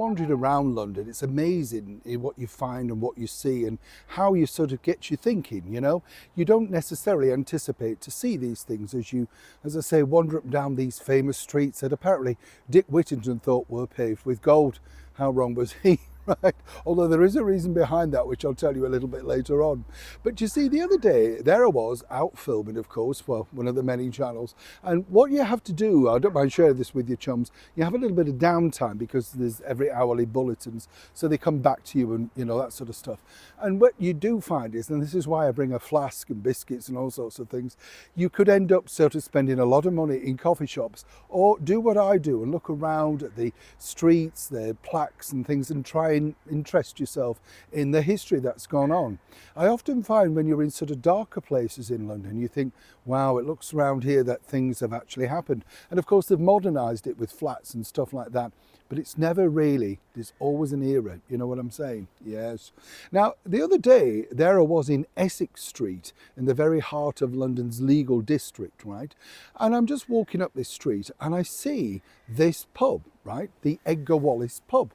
wandering around London, it's amazing what you find and what you see and how you sort of gets you thinking, you know. You don't necessarily anticipate to see these things as you, as I say, wander up and down these famous streets that apparently Dick Whittington thought were paved with gold. How wrong was he? Right? Although there is a reason behind that, which I'll tell you a little bit later on. But you see, the other day, there I was out filming, of course, well, one of the many channels. And what you have to do, I don't mind sharing this with your chums, you have a little bit of downtime because there's every hourly bulletins. So they come back to you and, you know, that sort of stuff. And what you do find is, and this is why I bring a flask and biscuits and all sorts of things, you could end up sort of spending a lot of money in coffee shops, or do what I do and look around at the streets, the plaques and things, and try and interest yourself in the history that's gone on. I often find when you're in sort of darker places in London, you think, wow, it looks around here that things have actually happened. And of course, they've modernised it with flats and stuff like that. But it's never really, there's always an era, you know what I'm saying? Yes. Now, the other day, there I was in Essex Street, in the very heart of London's legal district, right? And I'm just walking up this street and I see this pub, right? The Edgar Wallace pub.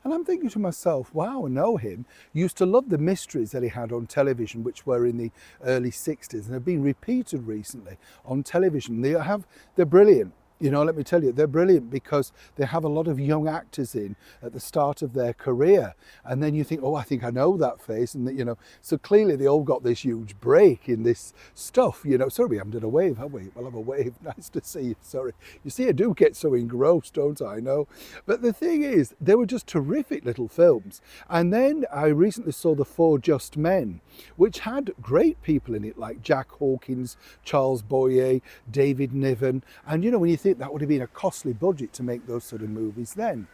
And I'm thinking to myself, wow, I know him. Used to love the mysteries that he had on television, which were in the early 60s and have been repeated recently on television. They're brilliant. You know, let me tell you, they're brilliant because they have a lot of young actors in at the start of their career. And then you think, oh, I think I know that face. And, you know, so clearly they all got this huge break in this stuff. You know, sorry, we haven't done a wave, have we? We'll have a wave. Nice to see you. Sorry. You see, I do get so engrossed, don't I? No. But the thing is, they were just terrific little films. And then I recently saw The Four Just Men, which had great people in it, like Jack Hawkins, Charles Boyer, David Niven. And, you know, when you think that would have been a costly budget to make those sort of movies then.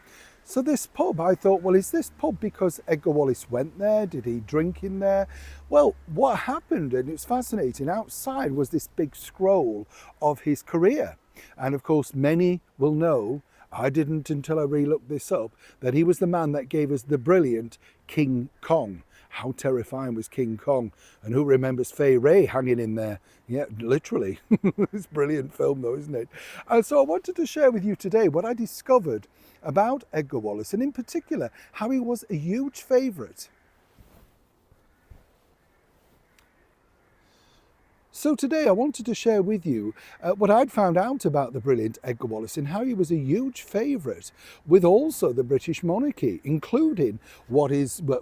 So this pub, I thought, well, is this pub because Edgar Wallace went there? Did he drink in there? Well, what happened, and it's fascinating, outside was this big scroll of his career. And of course, many will know, I didn't until I re-looked this up, that he was the man that gave us the brilliant King Kong. How terrifying was King Kong? And who remembers Fay Wray hanging in there? Yeah, literally. It's a brilliant film though, isn't it? And so I wanted to share with you today what I discovered about Edgar Wallace, and in particular, how he was a huge favourite. So today I wanted to share with you what I'd found out about the brilliant Edgar Wallace and how he was a huge favourite with also the British monarchy, including what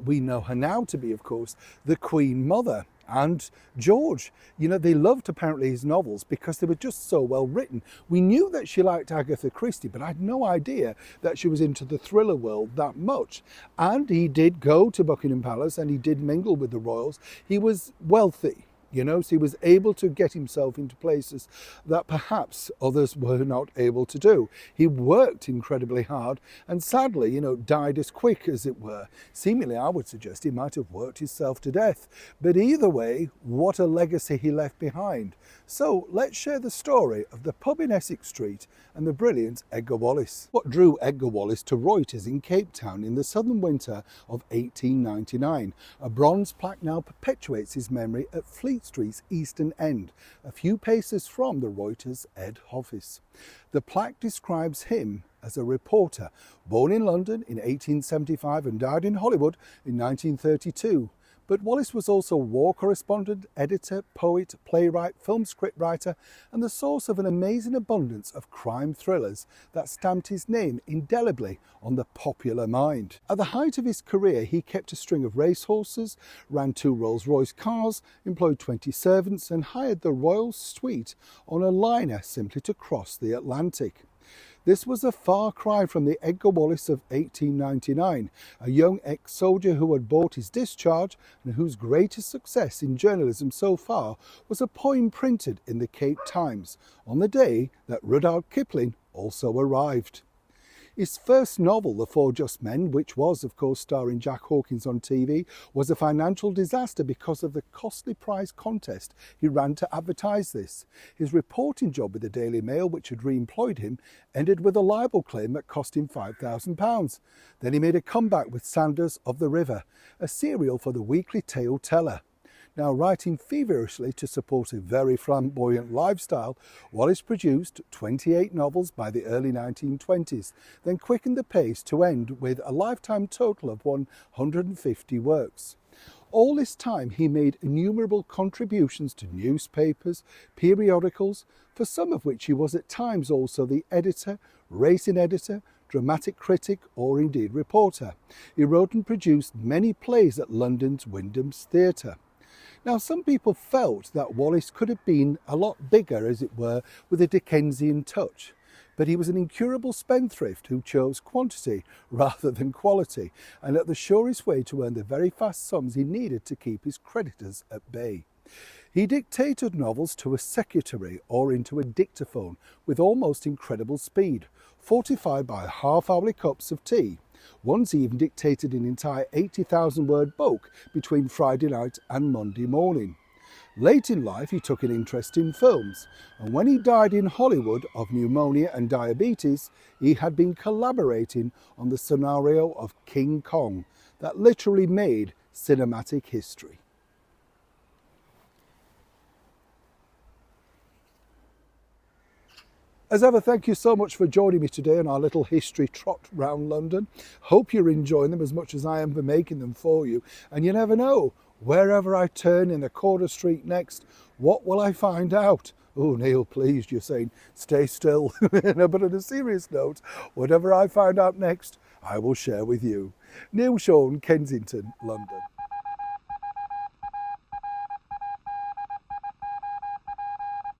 we know her now to be, of course, the Queen Mother and George. You know, they loved apparently his novels because they were just so well written. We knew that she liked Agatha Christie, but I had no idea that she was into the thriller world that much. And he did go to Buckingham Palace and he did mingle with the royals. He was wealthy. You know, so he was able to get himself into places that perhaps others were not able to do. He worked incredibly hard and sadly, you know, died as quick, as it were. Seemingly, I would suggest he might have worked himself to death. But either way, what a legacy he left behind. So let's share the story of the pub in Essex Street and the brilliant Edgar Wallace. What drew Edgar Wallace to Reuters in Cape Town in the southern winter of 1899? A bronze plaque now perpetuates his memory at Fleet Street's eastern end, a few paces from the Reuters head office. The plaque describes him as a reporter, born in London in 1875 and died in Hollywood in 1932. But Wallace was also war correspondent, editor, poet, playwright, film scriptwriter, and the source of an amazing abundance of crime thrillers that stamped his name indelibly on the popular mind. At the height of his career, he kept a string of racehorses, ran 2 Rolls-Royce cars, employed 20 servants, and hired the royal suite on a liner simply to cross the Atlantic. This was a far cry from the Edgar Wallace of 1899, a young ex-soldier who had bought his discharge and whose greatest success in journalism so far was a poem printed in the Cape Times on the day that Rudyard Kipling also arrived. His first novel, The Four Just Men, which was, of course, starring Jack Hawkins on TV, was a financial disaster because of the costly prize contest he ran to advertise this. His reporting job with the Daily Mail, which had re-employed him, ended with a libel claim that cost him £5,000. Then he made a comeback with Sanders of the River, a serial for the Weekly Tale Teller. Now, writing feverishly to support a very flamboyant lifestyle, Wallace produced 28 novels by the early 1920s, then quickened the pace to end with a lifetime total of 150 works. All this time he made innumerable contributions to newspapers, periodicals, for some of which he was at times also the editor, racing editor, dramatic critic, or indeed reporter. He wrote and produced many plays at London's Wyndham's Theatre. Now, some people felt that Wallace could have been a lot bigger, as it were, with a Dickensian touch. But he was an incurable spendthrift who chose quantity rather than quality, and at the surest way to earn the very fast sums he needed to keep his creditors at bay. He dictated novels to a secretary or into a dictaphone with almost incredible speed, fortified by half-hourly cups of tea. Once he even dictated an entire 80,000-word book between Friday night and Monday morning. Late in life, he took an interest in films, and when he died in Hollywood of pneumonia and diabetes, he had been collaborating on the scenario of King Kong that literally made cinematic history. As ever, thank you so much for joining me today on our little history trot round London. Hope you're enjoying them as much as I am for making them for you. And you never know, wherever I turn in a corner street next, what will I find out? Oh, Neil, please, you're saying, stay still. No, but on a serious note, whatever I find out next, I will share with you. Neil Sean, Kensington, London.